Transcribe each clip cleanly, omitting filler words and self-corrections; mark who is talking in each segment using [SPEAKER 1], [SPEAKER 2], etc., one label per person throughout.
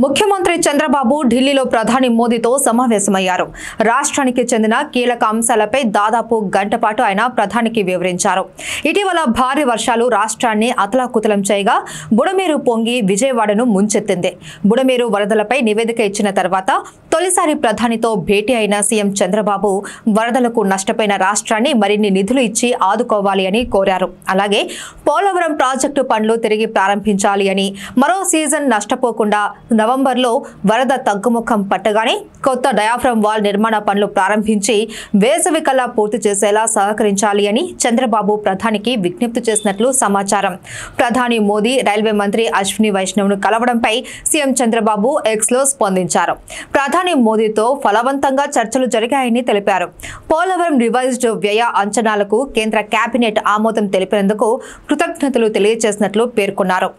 [SPEAKER 1] ముఖ్యమంత్రి చంద్రబాబు ఢిల్లీలో ప్రధాని మోదీతో సమావేశమయ్యారు. రాష్ట్రానికి చెందిన కీలక అంశాలపై దాదాపు గంట పాటు ఆయన ప్రధానికి వివరించారు. ఇటీవల భారీ వర్షాలు రాష్ట్రాన్ని అతలాకుతలం చేయగా బుడమేరు పొంగి విజయవాడను ముంచెత్తింది. బుడమేరు వరదలపై నివేదిక ఇచ్చిన తర్వాత తొలిసారి ప్రధానితో భేటీ అయిన సీఎం చంద్రబాబు వరదలకు నష్టపోయిన రాష్ట్రాన్ని మరిన్ని నిధులు ఇచ్చి ఆదుకోవాలి అని కోరారు. అలాగే పోలవరం ప్రాజెక్టు పనులు తిరిగి ప్రారంభించాలి అని, మరో సీజన్ నష్టపోకుండా నవంబర్లో వరద తగ్గుముఖం పట్టగానే కొత్త డయాఫ్రమ్ వాల్ నిర్మాణ పనులు ప్రారంభించి వేసవి కల్లా పూర్తి చేసేలా సహకరించాలి అని చంద్రబాబు ప్రధానికి విజ్ఞప్తి చేసినట్లు సమాచారం. ప్రధాని మోదీ రైల్వే మంత్రి అశ్విని వైష్ణవ్ను కలవడంపై సీఎం చంద్రబాబు ఎక్స్లో స్పందించారు. ప్రధాని మోదీతో ఫలవంతంగా చర్చలు జరిగాయని తెలిపారు. పోలవరం రివైజ్డ్ వ్యయ అంచనాలకు కేంద్ర కేబినెట్ ఆమోదం తెలిపినందుకు కృతజ్ఞతలు తెలియజేసినట్లు పేర్కొన్నారు.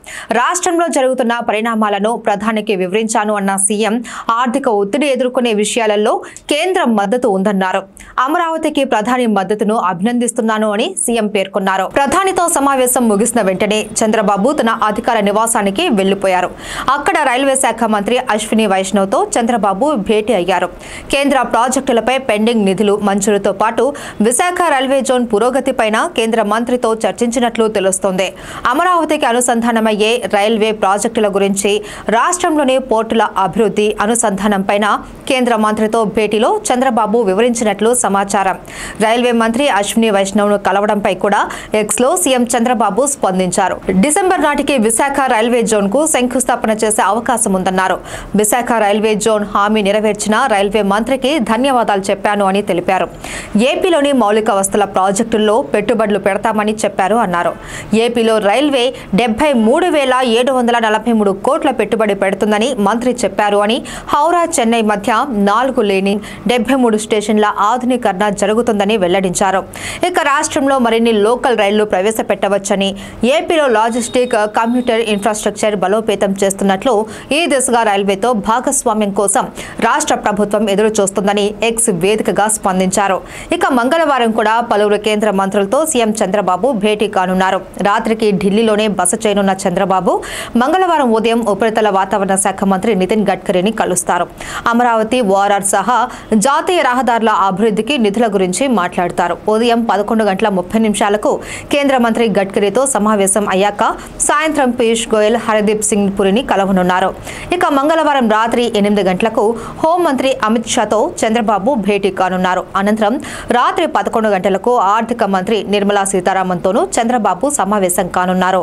[SPEAKER 1] రాష్ట్రంలో జరుగుతున్న పరిణామాలను ప్రధానికి వివరించాను అన్న సీఎం ఆర్థిక ఒత్తిడి ఎదుర్కొనే విషయాలలో కేంద్ర మద్దతు ఉందన్నారు. అమరావతికి ప్రధాని మద్దతును అభినందిస్తున్నాను అని సీఎం పేర్కొన్నారు. ప్రధానితో సమావేశం ముగిసిన వెంటనే చంద్రబాబు తన అధికార నివాసానికి వెళ్లిపోయారు. అక్కడ రైల్వే శాఖ మంత్రి అశ్విని వైష్ణవ్తో చంద్రబాబు భేటీ అయ్యారు. కేంద్ర ప్రాజెక్టులపై పెండింగ్ నిధులు మంజూరుతో పాటు విశాఖ రైల్వే జోన్ పురోగతిపైన కేంద్ర మంత్రితో చర్చించినట్లు తెలుస్తోంది. అమరావతికి అనుసంధానమయ్యే రైల్వే ప్రాజెక్టుల గురించి, రాష్ట్రంలోని పోర్టుల అభివృద్ధి అనుసంధానంపైన కేంద్ర మంత్రితో భేటీలో చంద్రబాబు వివరించినట్లు సమాచారం. రైల్వే మంత్రి అశ్విని వైష్ణవ్ను కలవడంపై కూడా ఎక్స్లో సీఎం చంద్రబాబు స్పందించారు. డిసెంబర్ నాటికి విశాఖ రైల్వే జోన్ కు శంకుస్థాపన చేసే అవకాశం ఉందన్నారు. విశాఖ రైల్వే జోన్ హామీ నెరవేర్చిన రైల్వే మంత్రికి ధన్యవాదాలు చెప్పాను అని తెలిపారు. ఏపీలోని మౌలిక వసతుల ప్రాజెక్టుల్లో పెట్టుబడులు పెడతామని చెప్పారు అన్నారు. ఏపీలో రైల్వే 73,743 కోట్ల పెట్టుబడి పెడుతుందని మంత్రి చెప్పారు అని, హౌరా చెన్నై మధ్య 4 లేని 73 స్టేషన్ల ఆధునీకరణ జరుగుతుందని వెల్లడించారు. ఇక రాష్ట్రంలో మరిన్ని లోకల్ రైళ్లు ప్రవేశపెట్టవచ్చని, ఏపీలో లాజిస్టిక్ కమ్యూటర్ ఇన్ఫ్రాస్ట్రక్చర్ బలోపేతం చేస్తున్నట్లు, ఈ దిశగా రైల్వేతో భాగస్వామ్యం కోసం రాష్ట్ర ప్రభుత్వం ఎదురు చూస్తుందని ఎక్స్ వేదికగా స్పందించారు. ఇక మంగళవారం కూడా పలువురు కేంద్ర మంత్రులతో సీఎం చంద్రబాబు భేటీ కానున్నారు. రాత్రికి ఢిల్లీలోనే బస చేయనున్న చంద్రబాబు మంగళవారం ఉదయం ఉపరితల వాతావరణ శాఖ మంత్రి నితిన్ గడ్కరీని కలుస్తారు. అమరావతి, ఓఆర్ఆర్ సహా జాతీయ రహదారుల అభివృద్ధికి నిధుల గురించి మాట్లాడతారు. ఉదయం 11:30 కేంద్ర మంత్రి గడ్కరీతో సమావేశం అయ్యాక సాయంత్రం పీయూష్ గోయల్, హర్దీప్ సింగ్ పురిని కలవనున్నారు. ఇక మంగళవారం రాత్రి 8 గంటలకు హోంమంత్రి అమిత్ షాతో చంద్రబాబు భేటీ కానున్నారు. అనంతరం రాత్రి 11 గంటలకు ఆర్థిక మంత్రి నిర్మలా సీతారామన్తోనూ చంద్రబాబు సమావేశం కానున్నారు.